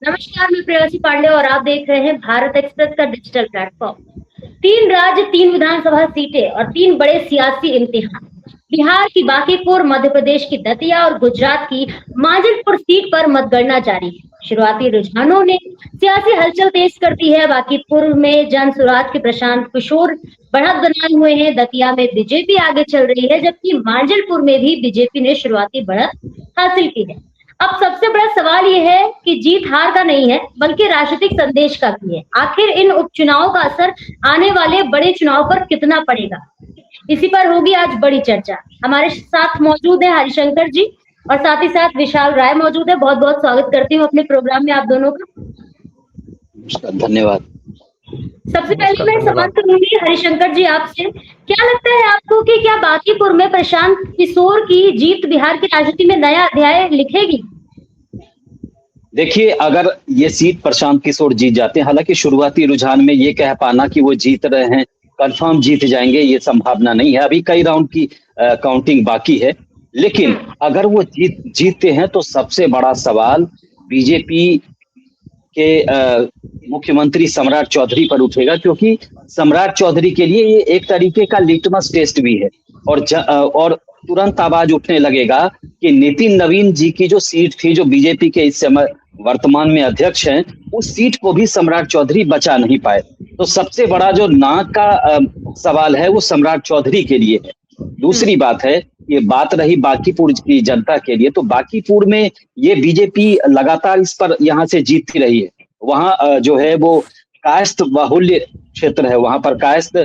नमस्कार, मैं प्रेयसी पांडे और आप देख रहे हैं भारत एक्सप्रेस का डिजिटल प्लेटफॉर्म। 3 राज्य, 3 विधानसभा सीटें और 3 बड़े सियासी इम्तिहान। बिहार की बांकीपुर, मध्य प्रदेश की दतिया और गुजरात की माजिलपुर सीट पर मतगणना जारी है। शुरुआती रुझानों ने सियासी हलचल तेज कर दी है। बांकीपुर में जन सुराज के प्रशांत किशोर बढ़त बनाए हुए हैं। दतिया में बीजेपी आगे चल रही है, जबकि माजिलपुर में भी बीजेपी ने शुरुआती बढ़त हासिल की है। अब सबसे बड़ा सवाल यह है कि जीत हार का नहीं है, बल्कि राजनीतिक संदेश का भी है। आखिर इन उपचुनावों का असर आने वाले बड़े चुनाव पर कितना पड़ेगा, इसी पर होगी आज बड़ी चर्चा। हमारे साथ मौजूद है हरिशंकर जी और साथ ही साथ विशाल राय मौजूद है। बहुत बहुत स्वागत करती हूँ अपने प्रोग्राम में आप दोनों का। धन्यवाद। सबसे पहले मैं सवाल करूंगी हरिशंकर जी आपसे, क्या लगता है आपको कि क्या बांकीपुर में प्रशांत किशोर की जीत बिहार की राजनीति में नया अध्याय लिखेगी? देखिए, अगर ये सीट प्रशांत किशोर जीत जाते हैं, हालांकि शुरुआती रुझान में ये कह पाना कि वो जीत रहे हैं, कंफर्म जीत जाएंगे, ये संभावना नहीं है। अभी कई राउंड की काउंटिंग बाकी है। लेकिन अगर वो जीतते हैं तो सबसे बड़ा सवाल बीजेपी के मुख्यमंत्री सम्राट चौधरी पर उठेगा, क्योंकि सम्राट चौधरी के लिए ये एक तरीके का लिटमस टेस्ट भी है। और तुरंत आवाज उठने लगेगा कि नितिन नवीन जी की जो सीट थी, जो बीजेपी के इस समय वर्तमान में अध्यक्ष हैं, उस सीट को भी सम्राट चौधरी बचा नहीं पाए। तो सबसे बड़ा जो नाक का सवाल है वो सम्राट चौधरी के लिए है। दूसरी बात है, ये बात रही बांकीपुर की जनता के लिए, तो बांकीपुर में ये बीजेपी लगातार इस पर यहाँ से जीतती रही है। वहाँ जो है वो कायस्थ बाहुल्य क्षेत्र है, वहां पर कायस्थ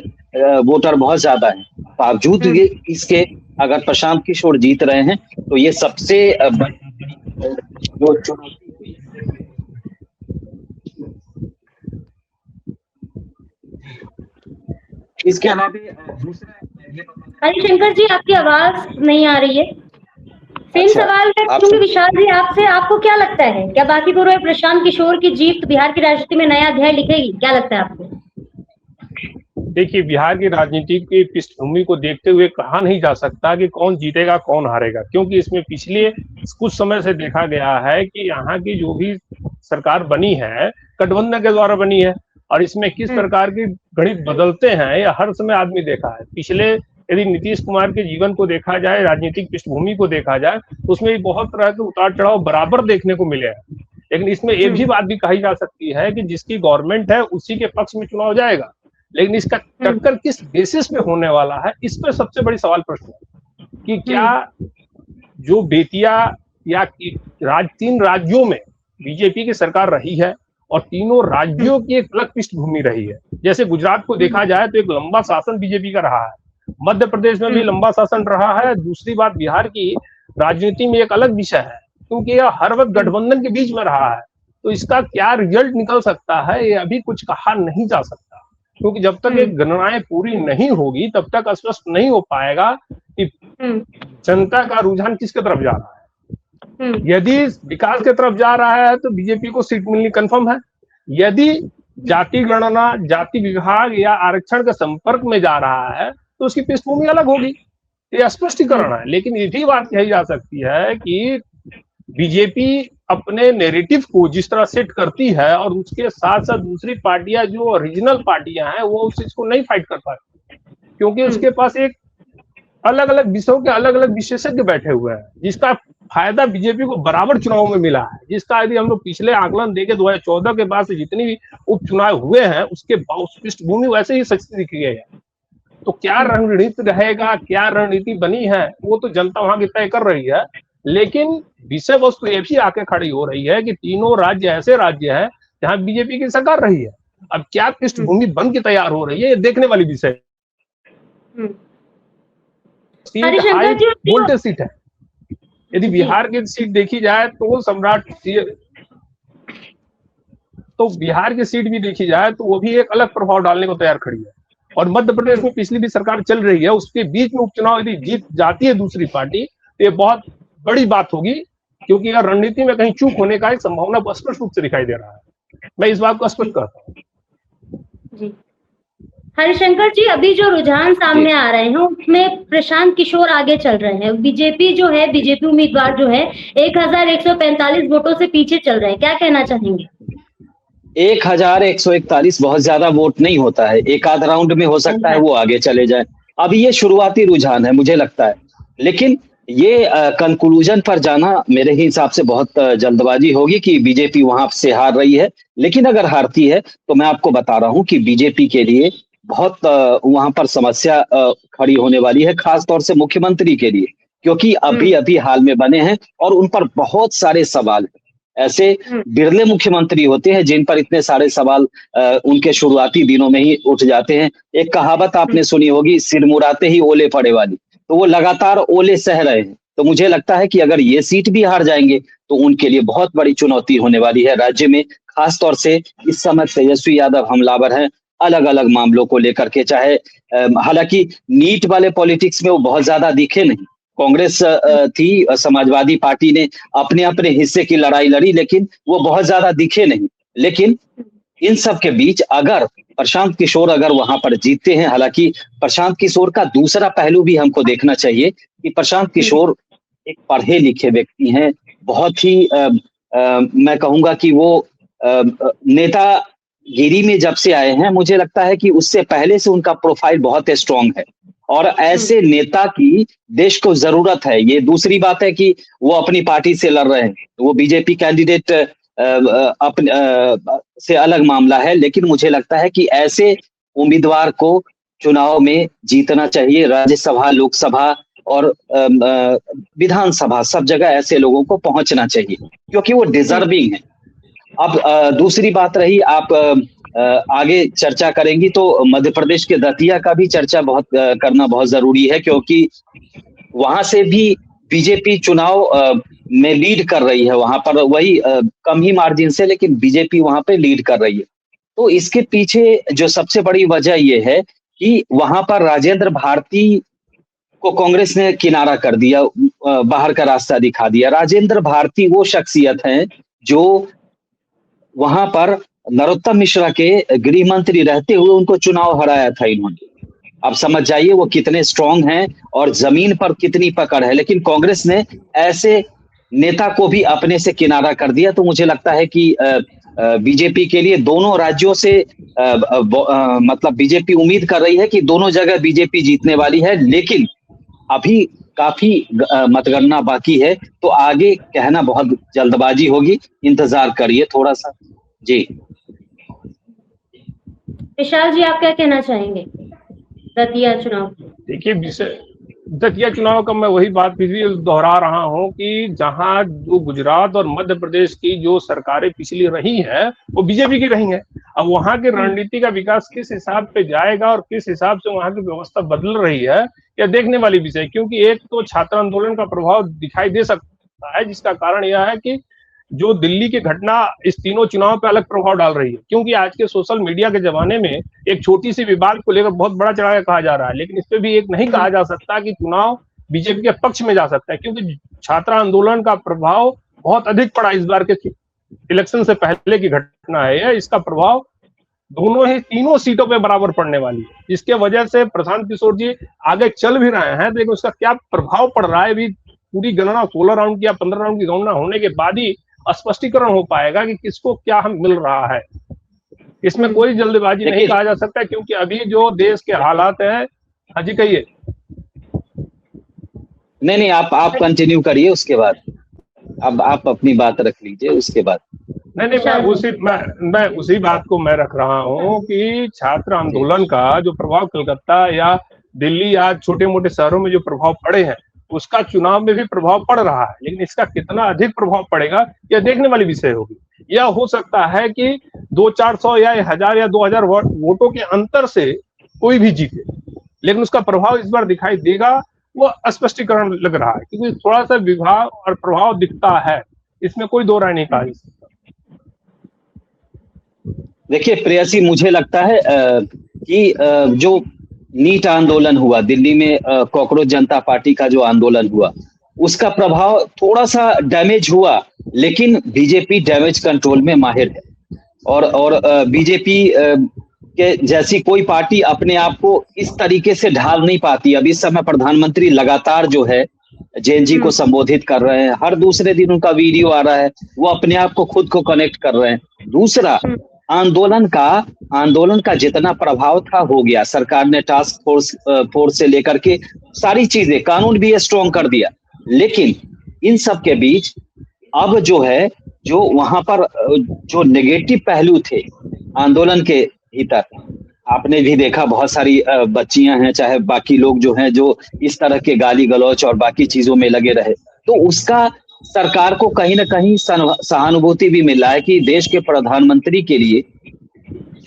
वोटर बहुत ज्यादा है। बावजूद इसके अगर प्रशांत किशोर जीत रहे हैं तो ये सबसे जो चुनौती। इसके अलावा दूसरा, हरिशंकर जी आपकी आवाज नहीं आ रही है। सेम सवाल मैं पूछूंगी विशाल जी आपसे, आपको क्या लगता है, क्या बांकीपुर में प्रशांत किशोर की जीत बिहार की राजनीति में नया अध्याय लिखेगी? क्या लगता है आपको? देखिए, बिहार की राजनीति की पृष्ठभूमि को देखते हुए कहा नहीं जा सकता कि कौन जीतेगा कौन हारेगा, क्योंकि इसमें पिछले कुछ समय से देखा गया है कि यहाँ की जो भी सरकार बनी है गठबंधन के द्वारा बनी है, और इसमें किस प्रकार के गणित बदलते हैं यह हर समय आदमी देखा है। पिछले यदि नीतीश कुमार के जीवन को देखा जाए, राजनीतिक पृष्ठभूमि को देखा जाए, तो उसमें भी बहुत तरह के उतार चढ़ाव बराबर देखने को मिले हैं। लेकिन इसमें एक भी बात भी कही जा सकती है कि जिसकी गवर्नमेंट है उसी के पक्ष में चुनाव जाएगा, लेकिन इसका टक्कर किस बेसिस पे होने वाला है, इस पर सबसे बड़ी सवाल प्रश्न है कि क्या जो बेतिया या 3 राज्यों में बीजेपी की सरकार रही है और तीनों राज्यों की एक अलग पृष्ठभूमि रही है। जैसे गुजरात को देखा जाए तो एक लंबा शासन बीजेपी का रहा है, मध्य प्रदेश में भी लंबा शासन रहा है। दूसरी बात, बिहार की राजनीति में एक अलग विषय है, क्योंकि यह हर वक्त गठबंधन के बीच में रहा है। तो इसका क्या रिजल्ट निकल सकता है ये अभी कुछ कहा नहीं जा सकता, क्योंकि जब तक एक गणनाएं पूरी नहीं होगी तब तक स्पष्ट नहीं हो पाएगा कि जनता का रुझान किसके तरफ जा रहा है। यदि विकास के तरफ जा रहा है तो बीजेपी को सीट मिलनी कंफर्म है। यदि जाति गणना, जाति विभाग या आरक्षण के संपर्क में जा रहा है तो उसकी पृष्ठभूमि अलग होगी, ये स्पष्टीकरण है। लेकिन ये भी बात कही जा सकती है कि बीजेपी अपने नैरेटिव को जिस तरह सेट करती है और उसके साथ साथ दूसरी पार्टियां जो रीजनल पार्टियां हैं वो उस चीज को नहीं फाइट कर पाती, क्योंकि उसके पास एक अलग अलग विषयों के अलग अलग विशेषज्ञ बैठे हुए हैं, जिसका फायदा बीजेपी को बराबर चुनाव में मिला है। जिसका यदि हम लोग पिछले आंकलन देखें 2014 के बाद से जितनी भी उपचुनाव हुए हैं उसके पृष्ठभूमि वैसे ही सच दिखी है। तो क्या रणनीति रहेगा, क्या रणनीति बनी है, वो तो जनता वहां की तय कर रही है। लेकिन विषय वस्तु ये भी आके खड़ी हो रही है कि तीनों राज्य ऐसे राज्य हैं जहां बीजेपी की सरकार रही है। अब क्या पृष्ठभूमि बन के तैयार हो रही है, ये देखने वाली विषय। वोल्टेज सीट है। यदि बिहार की सीट देखी जाए तो बिहार की सीट भी देखी जाए तो वो भी एक अलग प्रभाव डालने को तैयार खड़ी है। और मध्य प्रदेश में पिछली भी सरकार चल रही है, उसके बीच में उपचुनाव यदि जीत जाती है दूसरी पार्टी तो ये बहुत बड़ी बात होगी, क्योंकि अगर रणनीति में कहीं चूक होने का एक संभावना स्पष्ट रूप से दिखाई दे रहा है। मैं इस बात को स्पष्ट करता हूँ। हरिशंकर जी, अभी जो रुझान सामने आ रहे हैं उसमें प्रशांत किशोर आगे चल रहे हैं। बीजेपी उम्मीदवार जो है 1145 वोटों से पीछे चल रहे हैं, क्या कहना चाहेंगे? 1141 बहुत ज्यादा वोट नहीं होता है, एक आध राउंड में हो सकता है वो आगे चले जाए। अभी ये शुरुआती रुझान है मुझे लगता है, लेकिन ये कंक्लूजन पर जाना मेरे हिसाब से बहुत जल्दबाजी होगी कि बीजेपी वहां से हार रही है। लेकिन अगर हारती है तो मैं आपको बता रहा हूं कि बीजेपी के लिए बहुत वहां पर समस्या खड़ी होने वाली है, खास तौर से मुख्यमंत्री के लिए, क्योंकि अभी अभी हाल में बने हैं और उन पर बहुत सारे सवाल हैं। ऐसे बिरले मुख्यमंत्री होते हैं जिन पर इतने सारे सवाल उनके शुरुआती दिनों में ही उठ जाते हैं। एक कहावत आपने सुनी होगी, सिर मुड़ाते ही ओले पड़े वाली, तो वो लगातार ओले सह रहे हैं। तो मुझे लगता है कि अगर ये सीट भी हार जाएंगे तो उनके लिए बहुत बड़ी चुनौती होने वाली है राज्य में। खास तौर से इस समय तेजस्वी यादव हमलावर हैं अलग अलग मामलों को लेकर के, चाहे हालांकि नीट वाले पॉलिटिक्स में वो बहुत ज्यादा दिखे नहीं। कांग्रेस थी, समाजवादी पार्टी ने अपने अपने हिस्से की लड़ाई लड़ी, लेकिन वो बहुत ज्यादा दिखे नहीं। लेकिन इन सब के बीच अगर प्रशांत किशोर अगर वहां पर जीतते हैं, हालांकि प्रशांत किशोर का दूसरा पहलू भी हमको देखना चाहिए कि प्रशांत किशोर एक पढ़े लिखे व्यक्ति हैं, बहुत ही मैं कहूंगा कि वो नेतागिरी में जब से आए हैं, मुझे लगता है कि उससे पहले से उनका प्रोफाइल बहुत स्ट्रांग है और ऐसे नेता की देश को जरूरत है। ये दूसरी बात है कि वो अपनी पार्टी से लड़ रहे हैं, वो बीजेपी कैंडिडेट अपने से अलग मामला है, लेकिन मुझे लगता है कि ऐसे उम्मीदवार को चुनाव में जीतना चाहिए। राज्यसभा, लोकसभा और विधानसभा सब जगह ऐसे लोगों को पहुंचना चाहिए क्योंकि वो डिजर्विंग है। अब दूसरी बात रही, आप आगे चर्चा करेंगी तो मध्य प्रदेश के दतिया का भी चर्चा करना बहुत जरूरी है, क्योंकि वहां से भी बीजेपी चुनाव में लीड कर रही है। वहां पर वही कम ही मार्जिन से, लेकिन बीजेपी वहां पे लीड कर रही है। तो इसके पीछे जो सबसे बड़ी वजह ये है कि वहां पर राजेंद्र भारती को कांग्रेस ने किनारा कर दिया, बाहर का रास्ता दिखा दिया। राजेंद्र भारती वो शख्सियत हैं जो वहां पर नरोत्तम मिश्रा के गृह मंत्री रहते हुए उनको चुनाव हराया था इन्होंने। अब समझ जाइए वो कितने स्ट्रांग हैं और जमीन पर कितनी पकड़ है। लेकिन कांग्रेस ने ऐसे नेता को भी अपने से किनारा कर दिया। तो मुझे लगता है कि बीजेपी के लिए दोनों राज्यों से मतलब बीजेपी उम्मीद कर रही है कि दोनों जगह बीजेपी जीतने वाली है, लेकिन अभी काफी मतगणना बाकी है, तो आगे कहना बहुत जल्दबाजी होगी। इंतजार करिए थोड़ा सा। जी विशाल जी, आप क्या कहना चाहेंगे दतिया चुनाव? देखिए, दतिया चुनाव का मैं वही बात फिर भी दोहरा रहा हूं कि जहां जो गुजरात और मध्य प्रदेश की जो सरकारें पिछली रही हैं वो बीजेपी की रही हैं। अब वहां की रणनीति का विकास किस हिसाब पे जाएगा और किस हिसाब से वहां की व्यवस्था बदल रही है, यह देखने वाली विषय है। क्योंकि एक तो छात्र आंदोलन का प्रभाव दिखाई दे सकता है, जिसका कारण यह है कि जो दिल्ली की घटना इस तीनों चुनाव पे अलग प्रभाव डाल रही है। क्योंकि आज के सोशल मीडिया के जमाने में एक छोटी सी विवाद को लेकर बहुत बड़ा चढ़ा कहा जा रहा है, लेकिन इस पे भी एक नहीं कहा जा सकता कि चुनाव बीजेपी के पक्ष में जा सकता है, क्योंकि छात्र आंदोलन का प्रभाव बहुत अधिक पड़ा। इस बार के इलेक्शन से पहले की घटना है, इसका प्रभाव दोनों ही तीनों सीटों पे बराबर पड़ने वाली है, जिसके वजह से प्रशांत किशोर जी आगे चल भी रहे हैं, लेकिन उसका क्या प्रभाव पड़ रहा है भी पूरी गणना 16 राउंड की या 15 राउंड की गणना होने के बाद ही स्पष्टीकरण हो पाएगा कि किसको क्या हम मिल रहा है। इसमें कोई जल्दबाजी नहीं कहा जा सकता, क्योंकि अभी जो देश के हालात हैं। हाँ जी, कहिए। नहीं, आप कंटिन्यू करिए, उसके बाद अब आप अपनी बात रख लीजिए, उसके बाद। नहीं, मैं उसी बात को मैं रख रहा हूँ कि छात्र आंदोलन का जो प्रभाव कलकत्ता या दिल्ली या छोटे मोटे शहरों में जो प्रभाव पड़े हैं, उसका चुनाव में भी प्रभाव पड़ रहा है, लेकिन इसका कितना अधिक प्रभाव पड़ेगा यह देखने वाली विषय होगी। यह हो सकता है कि 200-400 या 1000 या 2000 वोटों के अंतर से कोई भी जीते, लेकिन उसका प्रभाव इस बार दिखाई देगा, वो स्पष्टीकरण लग रहा है, क्योंकि थोड़ा सा विभाग और प्रभाव दिखता है, इसमें कोई दो राय नहीं कहा जा सकता। देखिए प्रेयसी, मुझे लगता है कि जो नीट आंदोलन हुआ दिल्ली में, कॉकरोच जनता पार्टी का जो आंदोलन हुआ, उसका प्रभाव थोड़ा सा डैमेज हुआ, लेकिन बीजेपी डैमेज कंट्रोल में माहिर है और बीजेपी के जैसी कोई पार्टी अपने आप को इस तरीके से ढाल नहीं पाती। अब इस समय प्रधानमंत्री लगातार जो है जैन जी को संबोधित कर रहे हैं, हर दूसरे दिन उनका वीडियो आ रहा है, वो अपने आप को खुद को कनेक्ट कर रहे हैं। दूसरा, आंदोलन का जितना प्रभाव था हो गया, सरकार ने टास्क फोर्स से लेकर के सारी चीजें, कानून भी स्ट्रॉन्ग कर दिया। लेकिन इन सब के बीच अब जो है, जो वहां पर जो नेगेटिव पहलू थे आंदोलन के भीतर, आपने भी देखा बहुत सारी बच्चियां हैं, चाहे बाकी लोग जो हैं, जो इस तरह के गाली गलौच और बाकी चीजों में लगे रहे, तो उसका सरकार को कहीं ना कहीं सहानुभूति भी मिला है कि देश के प्रधानमंत्री के लिए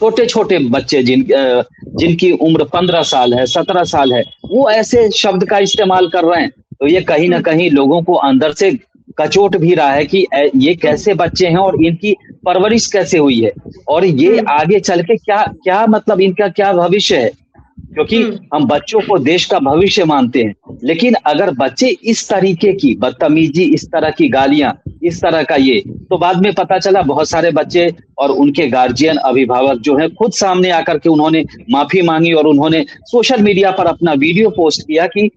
छोटे छोटे बच्चे जिनकी उम्र 15 साल है, 17 साल है, वो ऐसे शब्द का इस्तेमाल कर रहे हैं। तो ये कहीं ना कहीं लोगों को अंदर से कचोट भी रहा है कि ये कैसे बच्चे हैं और इनकी परवरिश कैसे हुई है, और ये आगे चल के क्या मतलब इनका क्या भविष्य है, क्योंकि हम बच्चों को देश का भविष्य मानते हैं। लेकिन अगर बच्चे इस तरीके की बदतमीजी, इस तरह की गालियां, इस तरह का ये, तो बाद में पता चला बहुत सारे बच्चे और उनके गार्जियन, अभिभावक जो हैं, खुद सामने आकर के उन्होंने माफी मांगी और उन्होंने सोशल मीडिया पर अपना वीडियो पोस्ट किया कि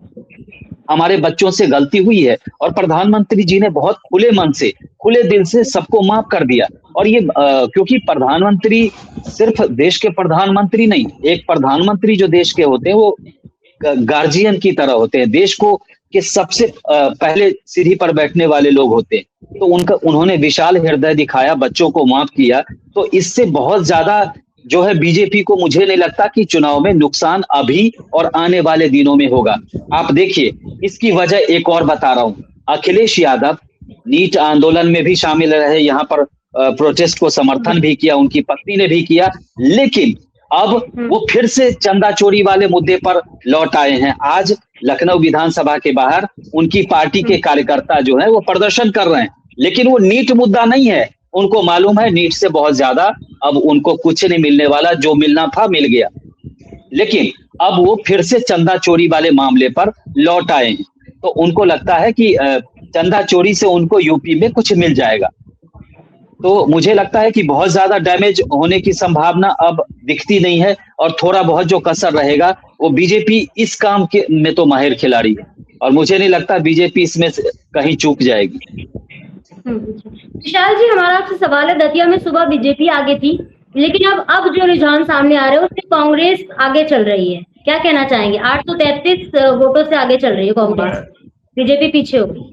हमारे बच्चों से गलती हुई है, और प्रधानमंत्री जी ने बहुत खुले मन से, खुले दिल से सबको माफ कर दिया। और ये क्योंकि प्रधानमंत्री सिर्फ देश के प्रधानमंत्री नहीं, एक प्रधानमंत्री जो देश के होते हैं वो गार्जियन की तरह होते हैं, देश को के सबसे पहले सीढ़ी पर बैठने वाले लोग होते हैं। तो उन्होंने विशाल हृदय दिखाया, बच्चों को माफ किया। तो इससे बहुत ज्यादा जो है बीजेपी को, मुझे नहीं लगता कि चुनाव में नुकसान अभी और आने वाले दिनों में होगा। आप देखिए, इसकी वजह एक और बता रहा हूं, अखिलेश यादव नीट आंदोलन में भी शामिल रहे, यहाँ पर प्रोटेस्ट को समर्थन भी किया, उनकी पत्नी ने भी किया, लेकिन अब वो फिर से चंदा चोरी वाले मुद्दे पर लौट आए हैं। आज लखनऊ विधानसभा के बाहर उनकी पार्टी के कार्यकर्ता जो है वो प्रदर्शन कर रहे हैं, लेकिन वो नीट मुद्दा नहीं है। उनको मालूम है नीट से बहुत ज्यादा अब उनको कुछ नहीं मिलने वाला, जो मिलना था मिल गया। लेकिन अब वो फिर से चंदा चोरी वाले मामले पर लौट आए हैं, तो उनको लगता है कि चंदा चोरी से उनको यूपी में कुछ मिल जाएगा। तो मुझे लगता है कि बहुत ज्यादा डैमेज होने की संभावना अब दिखती नहीं है, और थोड़ा बहुत जो कसर रहेगा वो बीजेपी इस काम के में तो माहिर खिलाड़ी है, और मुझे नहीं लगता बीजेपी इसमें कहीं चूक जाएगी। विशाल जी, हमारा आपसे सवाल है, दतिया में सुबह बीजेपी आगे थी, लेकिन अब जो रुझान सामने आ रहे हैं उसमें कांग्रेस आगे चल रही है, क्या कहना चाहेंगे? 833 वोटों से आगे चल रही है कांग्रेस, बीजेपी पीछे हो गई।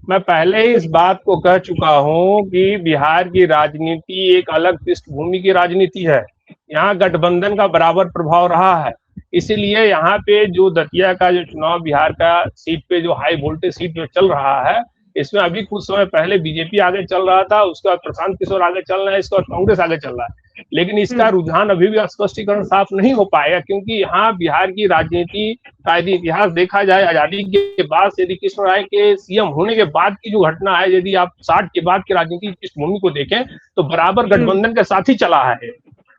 मैं पहले ही इस बात को कह चुका हूं कि बिहार की राजनीति एक अलग पृष्ठभूमि की राजनीति है। यहाँ गठबंधन का बराबर प्रभाव रहा है, इसीलिए यहाँ पे जो दतिया का जो चुनाव, बिहार का सीट पे जो हाई वोल्टेज सीट पे चल रहा है, इसमें अभी कुछ समय पहले बीजेपी आगे चल रहा था, उसके बाद प्रशांत किशोर आगे चल रहा है, इसके बाद कांग्रेस आगे चल रहा है। लेकिन इसका रुझान अभी भी स्पष्टीकरण साफ नहीं हो पाएगा, क्योंकि यहाँ बिहार की राजनीति का यदि इतिहास देखा जाए, आजादी के बाद से यदि कृष्ण राय के सीएम होने के बाद की जो घटना है, यदि आप 60 के बाद की राजनीति की पृष्ठभूमि को देखें तो बराबर गठबंधन के साथ ही चला है।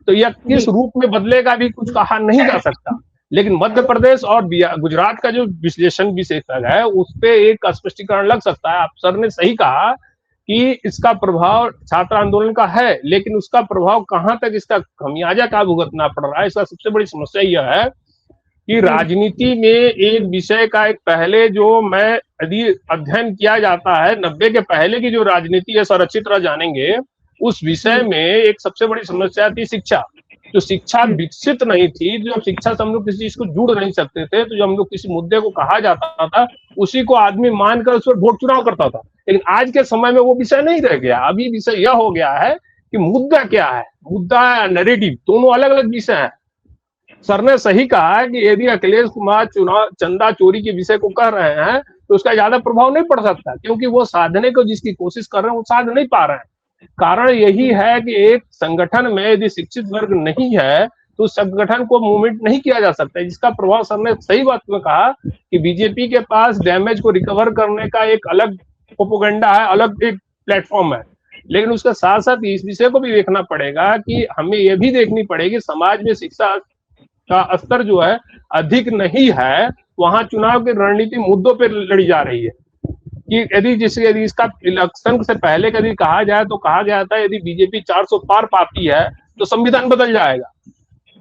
तो यह किस रूप में बदलेगा भी कुछ कहा नहीं जा सकता। लेकिन मध्य प्रदेश और गुजरात का जो विश्लेषण विशेषज्ञ है उस पर एक स्पष्टीकरण लग सकता है। आप सर ने सही कहा कि इसका प्रभाव छात्र आंदोलन का है, लेकिन उसका प्रभाव कहां तक, इसका खमियाजा का भुगतना पड़ रहा है। इसका सबसे बड़ी समस्या यह है कि राजनीति में एक विषय का एक पहले जो मैं यदि अध्ययन किया जाता है, 90 के पहले की जो राजनीति है सर अच्छी तरह जानेंगे, उस विषय में एक सबसे बड़ी समस्या थी शिक्षा। जो शिक्षा विकसित नहीं थी, जो शिक्षा से हम लोग किसी चीज को जुड़ नहीं सकते थे, तो जब हम लोग किसी मुद्दे को कहा जाता था उसी को आदमी मानकर उस पर वोट चुनाव करता था। लेकिन आज के समय में वो विषय नहीं रह गया। अभी विषय यह हो गया है कि मुद्दा क्या है, मुद्दा है नैरेटिव, दोनों अलग अलग विषय हैं। सर ने सही कहा है कि यदि अखिलेश कुमार चुनाव चंदा चोरी के विषय को कह रहे हैं तो उसका ज्यादा प्रभाव नहीं पड़ सकता, क्योंकि वो साधने को जिसकी कोशिश कर रहे हैं वो साध नहीं पा रहे हैं। कारण यही है कि एक संगठन में यदि शिक्षित वर्ग नहीं है तो उस संगठन को मूवमेंट नहीं किया जा सकता, जिसका प्रभाव सर ने सही बात में कहा कि बीजेपी के पास डैमेज को रिकवर करने का एक अलग प्रोपेगेंडा है, अलग एक प्लेटफॉर्म है। लेकिन उसके साथ साथ इस विषय को भी देखना पड़ेगा कि हमें यह भी देखनी पड़ेगी समाज में शिक्षा का स्तर जो है अधिक नहीं है, वहां चुनाव की रणनीति मुद्दों पर लड़ी जा रही है। कि यदि इसका इलेक्शन से पहले कभी कहा जाए तो कहा गया था यदि बीजेपी 400 पार पाती है तो संविधान बदल जाएगा।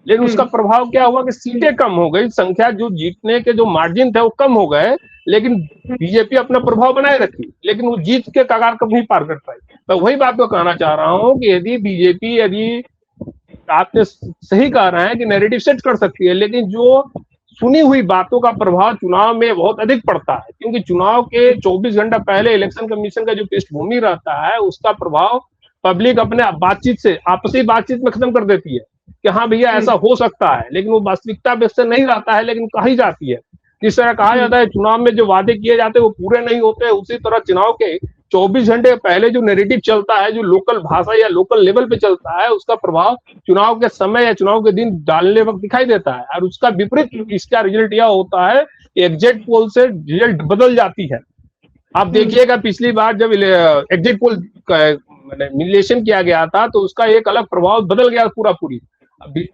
लेकिन उसका प्रभाव क्या हुआ कि सीटें कम हो गई, संख्या जो जीतने के जो मार्जिन थे वो कम हो गए, लेकिन बीजेपी अपना प्रभाव बनाए रखी, लेकिन वो जीत के कगार कब नहीं पार कर पाई। तो वही बात को कहना चाह रहा हूँ कि यदि बीजेपी, यदि आपने सही कह रहे हैं कि नैरेटिव सेट कर सकती है, लेकिन जो सुनी हुई बातों का प्रभाव चुनाव में बहुत अधिक पड़ता है, क्योंकि चुनाव के 24 घंटा पहले इलेक्शन कमीशन का जो पृष्ठभूमि रहता है उसका प्रभाव पब्लिक अपने बातचीत से, आपसी बातचीत में खत्म कर देती है कि हाँ भैया ऐसा हो सकता है, लेकिन वो वास्तविकता में से नहीं रहता है, लेकिन कही जाती है। जिस तरह कहा जाता है चुनाव में जो वादे किए जाते हैं वो पूरे नहीं होते, उसी तरह चुनाव के 24 घंटे पहले जो नैरेटिव चलता है, जो लोकल भाषा या लोकल लेवल पे चलता है, उसका प्रभाव चुनाव के समय या चुनाव के दिन डालने वक्त दिखाई देता है। और उसका विपरीत इसका रिजल्ट यह होता है कि एग्जिट पोल से रिजल्ट बदल जाती है। आप देखिएगा पिछली बार जब एग्जिट पोल मिलेशन किया गया था तो उसका एक अलग प्रभाव बदल गया पूरा पूरी।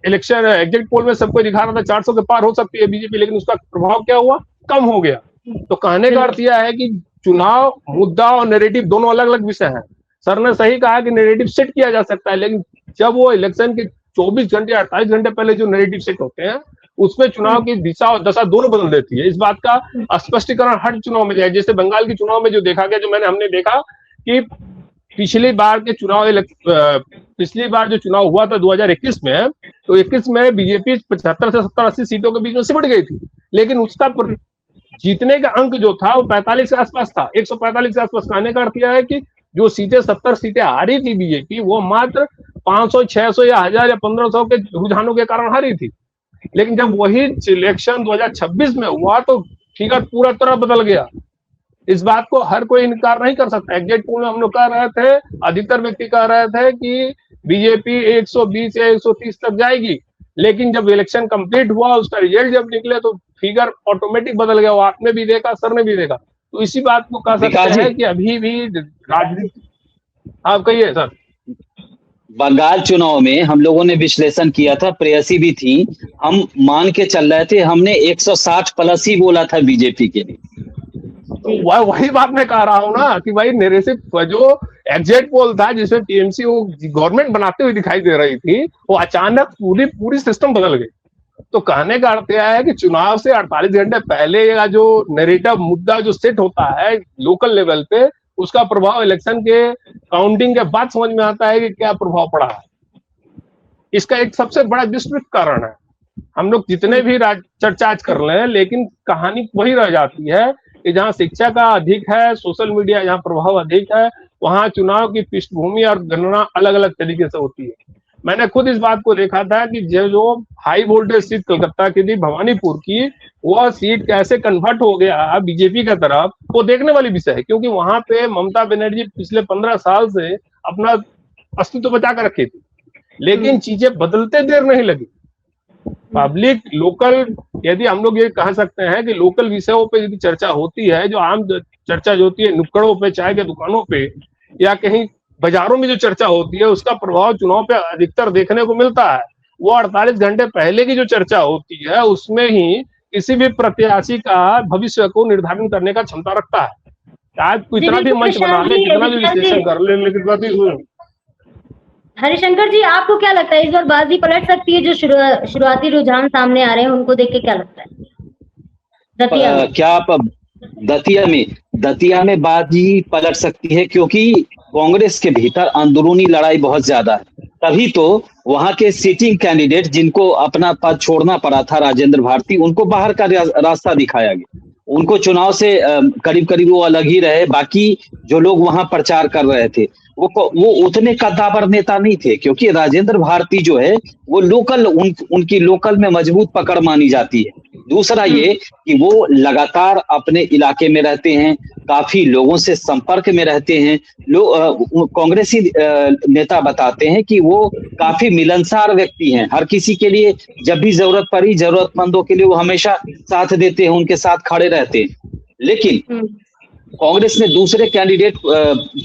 इलेक्शन एग्जिट पोल में सबको दिखा रहा था 400 के पार हो सकती है बीजेपी, लेकिन उसका प्रभाव क्या हुआ, कम हो गया। तो कहने का अर्थ यह है कि चुनाव मुद्दा और नैरेटिव दोनों अलग अलग विषय हैं। सर ने सही कहा कि नैरेटिव सेट किया जा सकता है, लेकिन जब वो इलेक्शन के 24 घंटे 48 घंटे पहले जो नैरेटिव सेट होते हैं उसमें चुनाव की दिशा और दशा दोनों बदल देती है। इस बात का स्पष्टीकरण हर चुनाव में जाए। जैसे बंगाल के चुनाव में जो देखा गया, जो हमने देखा कि पिछली बार जो चुनाव हुआ था 2021 में, तो 21 में बीजेपी 75 से 70-80 सीटों के बीच में सिमट गई थी, लेकिन उसका जीतने का अंक जो था वो 45 के आसपास था, 145 के आसपास। कहने का अर्थ यह है कि जो सीटें 70 सीटें हारी थी बीजेपी, वो मात्र 500, 600 या 1000 या 1500 के रुझानों के कारण हारी थी। लेकिन जब वही इलेक्शन 2026 में हुआ तो फिगर पूरा तरह बदल गया। इस बात को हर कोई इनकार नहीं कर सकता। एग्जिट पोल में हम लोग कह रहे थे, अधिकतर व्यक्ति कह रहे थे कि बीजेपी 120 या 130 तक जाएगी, लेकिन जब इलेक्शन कंप्लीट हुआ, उसका रिजल्ट जब निकले तो फिगर ऑटोमेटिक बदल गया। वो आपने भी देखा, सर ने भी देखा। तो इसी बात को कह सकते हैं कि अभी भी राजनीति। आप कहिए सर। बंगाल चुनाव में हम लोगों ने विश्लेषण किया था, प्रेयसी भी थी, हम मान के चल रहे थे, हमने 160 प्लस ही बोला था बीजेपी के लिए। वही बात मैं कह रहा हूँ ना कि भाई नैरेटिव जो एग्जिट पोल था जिसमें टीएमसी वो गवर्नमेंट बनाते हुए दिखाई दे रही थी, वो अचानक पूरी सिस्टम बदल गई। तो कहने का अर्थ यह है कि चुनाव से 48 घंटे पहले का जो नैरेटिव मुद्दा जो सेट होता है लोकल लेवल पे, उसका प्रभाव इलेक्शन के काउंटिंग के बाद समझ में आता है कि क्या प्रभाव पड़ा है। इसका एक सबसे बड़ा विस्तृत कारण है। हम लोग जितने भी चर्चा आज कर रहे हैं, लेकिन कहानी वही रह जाती है कि जहाँ शिक्षा का अधिक है, सोशल मीडिया जहाँ प्रभाव अधिक है, वहां चुनाव की पृष्ठभूमि और गणना अलग अलग तरीके से होती है। मैंने खुद इस बात को देखा था कि जो हाई वोल्टेज सीट कलकत्ता की थी, भवानीपुर की, वह सीट कैसे कन्वर्ट हो गया बीजेपी की तरफ, वो देखने वाली विषय है। क्योंकि वहां पे ममता बनर्जी पिछले 15 साल से अपना अस्तित्व बचा कर रखी थी, लेकिन चीजें बदलते देर नहीं लगी। पब्लिक लोकल, यदि हम लोग ये कह सकते हैं कि लोकल विषयों पे यदि चर्चा होती है, जो आम चर्चा जो होती है नुक्कड़ों पे, चाय के दुकानों पे या कहीं बाजारों में जो चर्चा होती है, उसका प्रभाव चुनाव पे अधिकतर देखने को मिलता है। वो 48 घंटे पहले की जो चर्चा होती है उसमें ही किसी भी प्रत्याशी का भविष्य को निर्धारित करने का क्षमता रखता है। आज कितना भी मंच बना ले, कितना भी विश्लेषण कर ले, लेकिन हरिशंकर जी, आपको क्या लगता है इस बार बाजी पलट सकती है? जो शुरुआती रुझान सामने आ रहे हैं उनको देख के क्या लगता है? क्या आप दतिया में बाजी पलट सकती है? क्योंकि कांग्रेस के भीतर अंदरूनी लड़ाई बहुत ज्यादा है। तभी तो वहां के सिटिंग कैंडिडेट जिनको अपना पद छोड़ना पड़ा था, राजेंद्र भारती, उनको बाहर का रास्ता दिखाया गया। उनको चुनाव से करीब करीब वो अलग ही रहे। बाकी जो लोग वहां प्रचार कर रहे थे वो उतने कद्दावर नेता नहीं थे, क्योंकि राजेंद्र भारती जो है वो लोकल, उनकी लोकल में मजबूत पकड़ मानी जाती है। दूसरा ये कि वो लगातार अपने इलाके में रहते हैं, काफी लोगों से संपर्क में रहते हैं। कांग्रेसी नेता बताते हैं कि वो काफी मिलनसार व्यक्ति हैं, हर किसी के लिए जब भी जरूरत पड़ी, जरूरतमंदों के लिए वो हमेशा साथ देते हैं, उनके साथ खड़े रहते हैं। लेकिन कांग्रेस ने दूसरे कैंडिडेट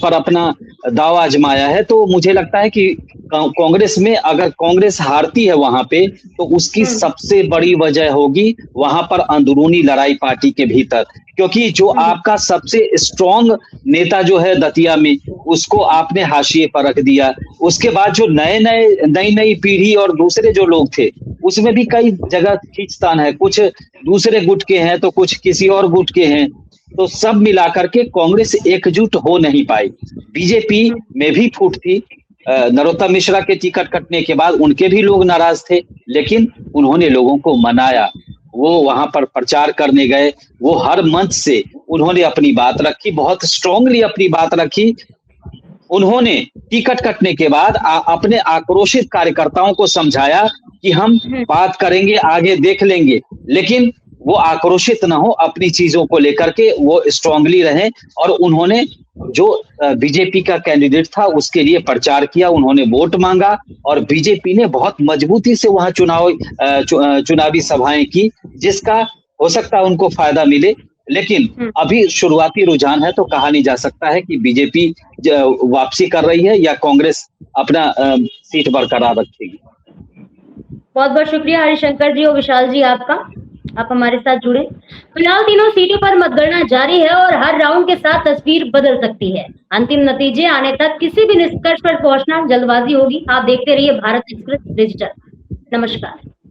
पर अपना दाव आजमाया है। तो मुझे लगता है कि कांग्रेस में अगर कांग्रेस हारती है वहां पे, तो उसकी सबसे बड़ी वजह होगी वहां पर अंदरूनी लड़ाई पार्टी के भीतर, क्योंकि जो आपका सबसे स्ट्रांग नेता जो है दतिया में, उसको आपने हाशिए पर रख दिया। उसके बाद जो नई पीढ़ी और दूसरे जो लोग थे, उसमें भी कई जगह खींचतान है, कुछ दूसरे गुट के हैं तो कुछ किसी और गुट के हैं। तो सब मिलाकर के कांग्रेस एकजुट हो नहीं पाई। बीजेपी में भी फूट थी। नरोत्तम मिश्रा के टिकट कटने के बाद उनके भी लोग नाराज थे, लेकिन उन्होंने लोगों को मनाया। वो वहां पर प्रचार करने गए, वो हर मंच से उन्होंने अपनी बात रखी, बहुत स्ट्रांगली अपनी बात रखी। उन्होंने टिकट कटने के बाद अपने आक्रोशित कार्यकर्ताओं को समझाया कि हम बात करेंगे, आगे देख लेंगे, लेकिन वो आक्रोशित ना हो, अपनी चीजों को लेकर के वो स्ट्रांगली रहें। और उन्होंने जो बीजेपी का कैंडिडेट था उसके लिए प्रचार किया, उन्होंने वोट मांगा और बीजेपी ने बहुत मजबूती से वहां चुनावी सभाएं की, जिसका हो सकता है उनको फायदा मिले। लेकिन अभी शुरुआती रुझान है, तो कहा नहीं जा सकता है कि बीजेपी वापसी कर रही है या कांग्रेस अपना सीट बरकरार रखेगी। बहुत बहुत शुक्रिया हरिशंकर जी और विशाल जी आपका, आप हमारे साथ जुड़े। फिलहाल तीनों सीटों पर मतगणना जारी है और हर राउंड के साथ तस्वीर बदल सकती है। अंतिम नतीजे आने तक किसी भी निष्कर्ष पर पहुंचना जल्दबाजी होगी। आप देखते रहिए भारत एक्सप्रेस डिजिटल। नमस्कार।